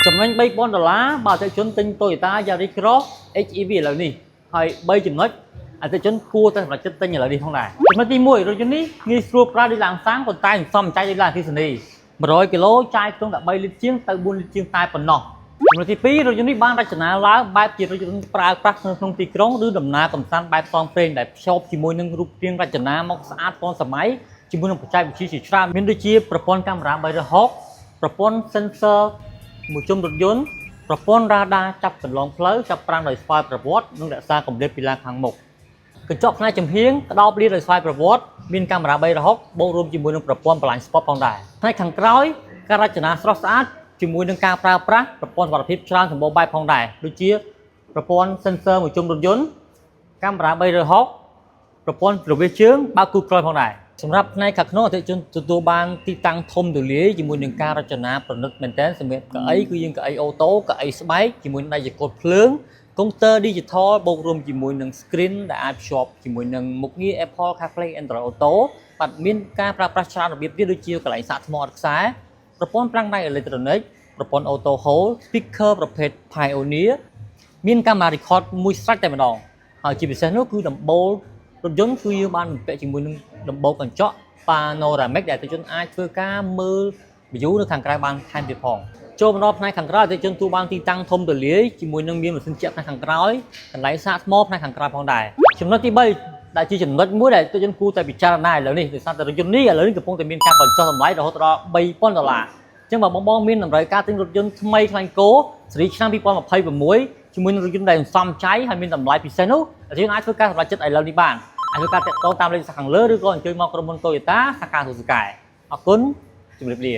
ចំណេញ$3000បើអតិថិជនទិញ Toyota Yaris Cross HEV ឥឡូវនេះហើយ3ចំណុចអតិថិជនគួរតែសម្រេចចិត្តទិញឥឡូវនេះផងដែរចំណុចទី1រថយន្តនេះងាយស្រួលប្រើដោយឡើងសាំងប៉ុន្តែសំចៃដោយឡើងអគ្គិសនី100គីឡូចាយក្នុងតែ3លីត្រជាងទៅ4លីត្រជាងតែប៉ុណ្ណោះចំណុចទី2រថយន្តនេះបានរចនាឡើងបែបជារថយន្តប្រើប្រាស់ក្នុងទីក្រុងឬដំណើរកម្សាន្តបែបផ្សងព្រេងដែលភ្ជាប់ជាមួយនឹងរូបរាងរចនាមកស្អាតទាន់សម័យជាមួយនឹងបច្ចេកវិទ្យាជាច្រើនមានដូចជាប្រព័ន្ធកាមេរ៉ា360ប្រព័ន្ធ sensor មួយជុំរថយន្តប្រព័ន្ធរ៉ាដាចាប់កន្លងផ្លូវចាប់ប្រាំងដោយស្វ័យប្រវត្តិនិងរក្សាកម្រិតពីឡានខាងមុខកញ្ចក់ផ្នែកចំហៀងក្តោបលាដោយស្វ័យប្រវត្តិមានកាមេរ៉ា360បូករួមជាមួយនឹងប្រព័ន្ធបល្លាញស្ពតផងដែរផ្នែកខាងក្រោយការរចនាស្រស់ស្អាតជាមួយនឹងការប្រើប្រាស់ប្រព័ន្ធសុវត្ថិភាពច្រើនសម្បូរបែបផងដែរដូចជាប្រព័ន្ធ sensor មួយជុំរថយន្តកាមេរ៉ា360ប្រព័ន្ធរវាសជើងបើកគូក្រោយផងដែរសម្រាប់ផ្នែកខាងក្នុងអតិថិជនទទួលបានទីតាំងធំទូលាយជាមួយនឹងការរចនាប្រណិតមែនទែនសម្រាប់កៅអីគឺយើងកៅអីអូតូកៅអីស្បែកជាមួយនឹងដៃចង្កូតភ្លើងកុងទ័រ Digital បូករួមជាមួយនឹង Screen ដែលអាចភ្ជាប់ជាមួយនឹងមុខងារ Apple CarPlay Android Auto បាទមានការប្រើប្រាស់ច្រើនរបៀបទៀតដូចជាកន្លែងសាកថ្មអត់ខ្សែប្រព័ន្ធប្រាំងដៃអេឡិចត្រូនិកប្រព័ន្ធ Auto Hold Speaker ប្រភេទ Pioneer មានកាមេរ៉ា Record មួយស្រេចតែម្ដងហើយជាពិសេសនោះគឺដំបូលរថយន្តគឺយើងបានបំពាក់ជាមួយនឹងដំបូលកញ្ចក់ Panoramic ដែលអតិថិជនអាចធ្វើការមើល view នៅខាងក្រៅបានថែមទៀតផងចូលមកដល់ផ្នែកខាងក្រៅអតិថិជនទូបានទីតាំងធំទូលាយជាមួយនឹងមានម៉ាស៊ីនជាក់ផ្នែកខាងក្រោយកន្លែងសាកថ្មផ្នែកខាងក្រៅផងដែរចំណុចទី3ដែលជាចំណុចមួយដែលអតិថិជនគួរតែពិចារណាឥឡូវនេះដោយសារតែរថយន្តនេះឥឡូវនេះកំពុងតែមានការបញ្ចុះតម្លៃរហូតដល់$3000អញ្ចឹងបើបងមានតម្រូវការទិញរថយន្តថ្មីខ្លាញ់គោស៊េរីឆ្នាំ2026ជាមួយនឹងរថយន្តដែលសំចៃហើយមានតម្លៃពិសេសនោះអតិថិជនអាចធ្វើការសម្រេចចិត្តឥឡូវនេះបានអាចធ្វើការតាក់ទងតាមលេខសារខាងលើឬក៏អញ្ជើញមកក្រុមហ៊ុន Toyota សាខាសួរសកែអរគុណជម្រាបលា